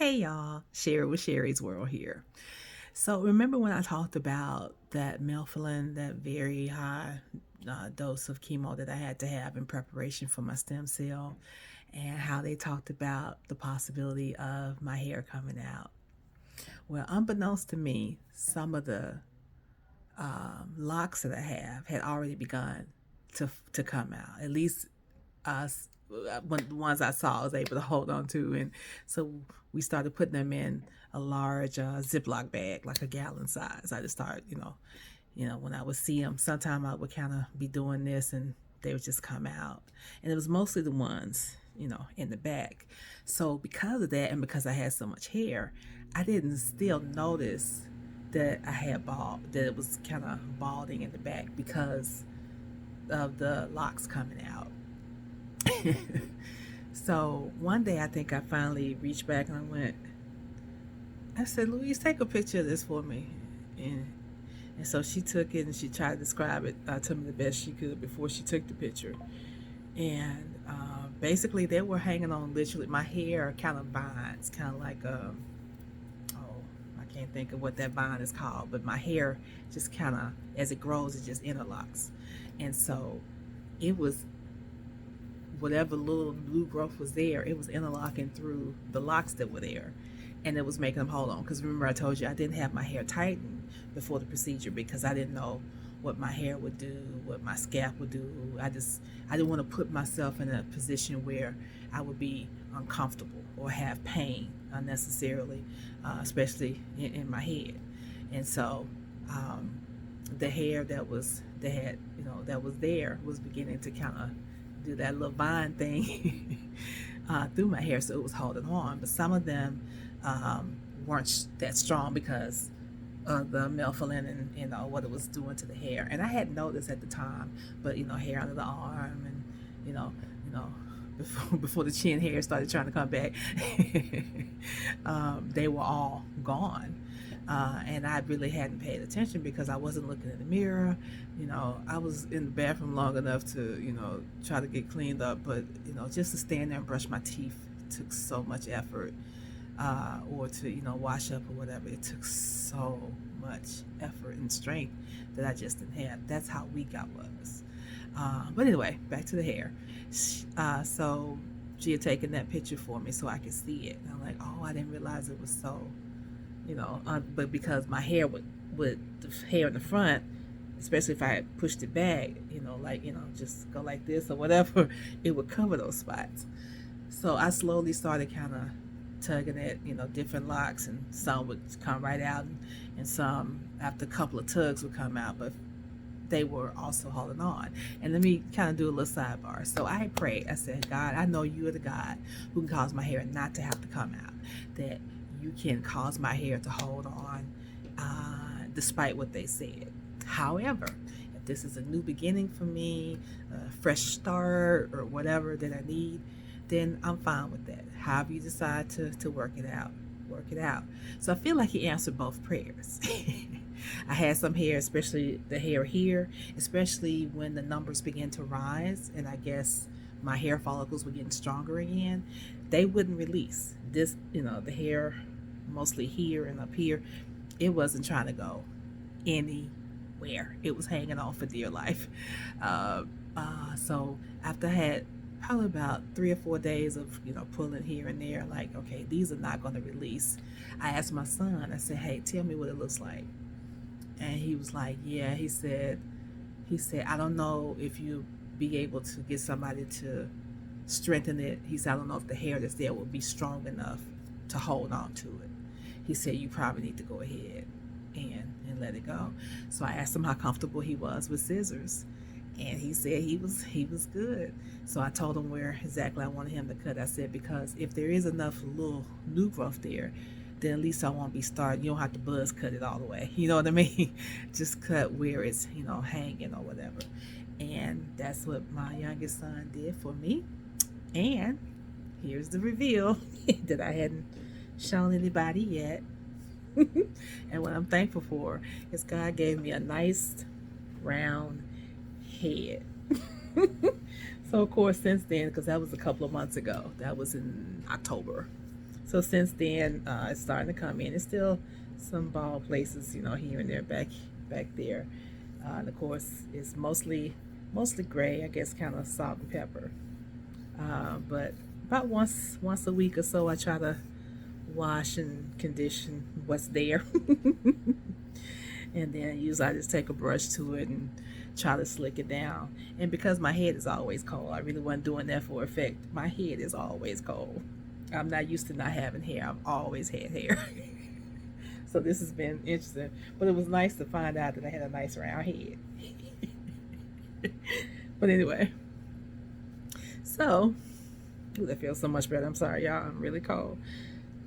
Hey y'all, Sherry with Sherry's World here. So remember when I talked about that melphalan, that very high dose of chemo that I had to have in preparation for my stem cell, and how they talked about the possibility of my hair coming out? Well, unbeknownst to me, some of the locks that I have had already begun to come out. At least one the ones I saw I was able to hold on to, and so we started putting them in a large Ziploc bag, like a gallon size. I just started, when I would see them, sometime I would kind of be doing this, and they would just come out, and it was mostly the ones in the back. So because of that, and because I had so much hair, I didn't still notice that I had that it was kind of balding in the back because of the locks coming out. So one day I think I finally reached back and I said, Louise, take a picture of this for me. And, and so she took it and she tried to describe it to me the best she could before she took the picture. And basically, they were hanging on literally my hair, kind of vines, kind of like, oh, I can't think of what that vine is called, but my hair just kind of, as it grows, it just interlocks. And so it was whatever little blue growth was there, it was interlocking through the locks that were there. And it was making them hold on. Because remember, I told you I didn't have my hair tightened before the procedure because I didn't know what my hair would do, what my scalp would do. I didn't want to put myself in a position where I would be uncomfortable or have pain unnecessarily, especially in my head. And so the hair that was there was beginning to kind of do that little vine thing through my hair, so it was holding on. But some of them weren't that strong because of the melphalan and what it was doing to the hair. And I hadn't noticed at the time, but hair under the arm and you know, you know, before the chin hair started trying to come back, they were all gone. And I really hadn't paid attention because I wasn't looking in the mirror. I was in the bathroom long enough to, try to get cleaned up, but, just to stand there and brush my teeth took so much effort. Or to, wash up or whatever. It took so much effort and strength that I just didn't have. That's how weak I was. But anyway, back to the hair. So she had taken that picture for me so I could see it. And I'm like, oh, I didn't realize it was so but because my hair with the hair in the front, especially if I had pushed it back, just go like this or whatever, it would cover those spots. So I slowly started kind of tugging at, different locks, and some would come right out, and some after a couple of tugs would come out, but they were also holding on. And let me kind of do a little sidebar. So I prayed. I said, God, I know you are the God who can cause my hair not to have to come out, that you can cause my hair to hold on despite what they said. However, if this is a new beginning for me, a fresh start, or whatever that I need, then I'm fine with that. However you decide to work it out, work it out. So I feel like he answered both prayers. I had some hair, especially the hair here, especially when the numbers began to rise, and I guess my hair follicles were getting stronger again. They wouldn't release this, the hair mostly here and up here. It wasn't trying to go anywhere. It was hanging on for dear life. So after I had probably about 3 or 4 days of pulling here and there, like, okay, these are not going to release. I asked my son, I said, hey, tell me what it looks like. And he was like, yeah. He said, I don't know if you be able to get somebody to strengthen it. He said, I don't know if the hair that's there will be strong enough to hold on to it. He said, you probably need to go ahead and let it go. So I asked him how comfortable he was with scissors, and he said he was good. So I told him where exactly I wanted him to cut. I said, because if there is enough little new growth there, then at least I won't be starting. You don't have to buzz cut it all the way. You know what I mean? Just cut where it's, hanging or whatever. And that's what my youngest son did for me. And here's the reveal that I hadn't shown anybody yet. And what I'm thankful for is God gave me a nice round head. So of course, since then, because that was a couple of months ago, that was in October, So since then, it's starting to come in. It's still some bald places, here and there back there. And of course, it's mostly gray. I guess kind of salt and pepper. But about once a week or so, I try to wash and condition what's there. And then usually I just take a brush to it and try to slick it down. And because my head is always cold, I really wasn't doing that for effect. My head is always cold. I'm not used to not having hair. I've always had hair. So this has been interesting. But it was nice to find out that I had a nice round head. But anyway, so ooh, that feels so much better. I'm sorry, y'all. I'm really cold.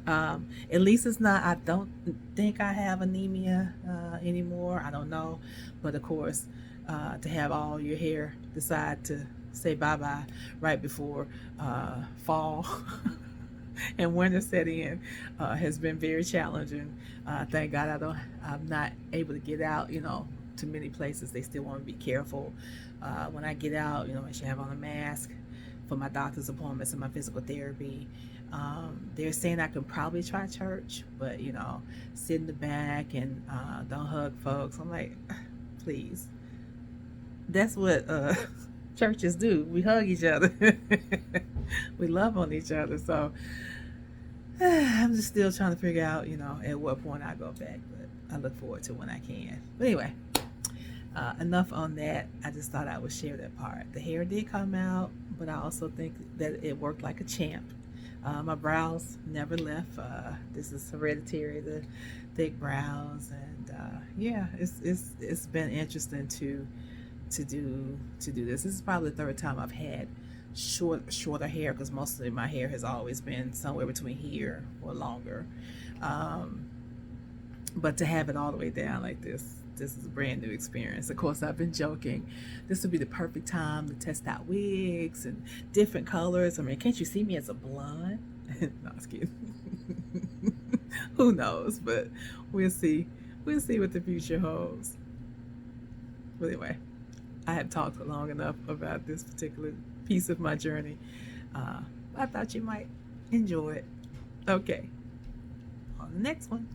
At least it's not, I don't think I have anemia anymore. I don't know. But of course, to have all your hair decide to say bye-bye right before fall and winter set in has been very challenging. Thank God I'm not able to get out, to many places. They still want to be careful. When I get out, I should have on a mask for my doctor's appointments and my physical therapy. They're saying I can probably try church, but sit in the back and don't hug folks. I'm like, please. That's what churches do. We hug each other. We love on each other. So I'm just still trying to figure out, at what point I go back. But I look forward to when I can. But anyway, enough on that. I just thought I would share that part. The hair did come out, but I also think that it worked like a champ. My brows never left. This is hereditary, the thick brows, and yeah, it's been interesting to do this. This is probably the third time I've had shorter hair, because mostly my hair has always been somewhere between here or longer. But to have it all the way down like this is a brand new experience. Of course, I've been joking. This would be the perfect time to test out wigs and different colors. I mean, can't you see me as a blonde? No, I was kidding. Who knows? But we'll see. We'll see what the future holds. But anyway, I have talked long enough about this particular piece of my journey. I thought you might enjoy it. Okay, on the next one.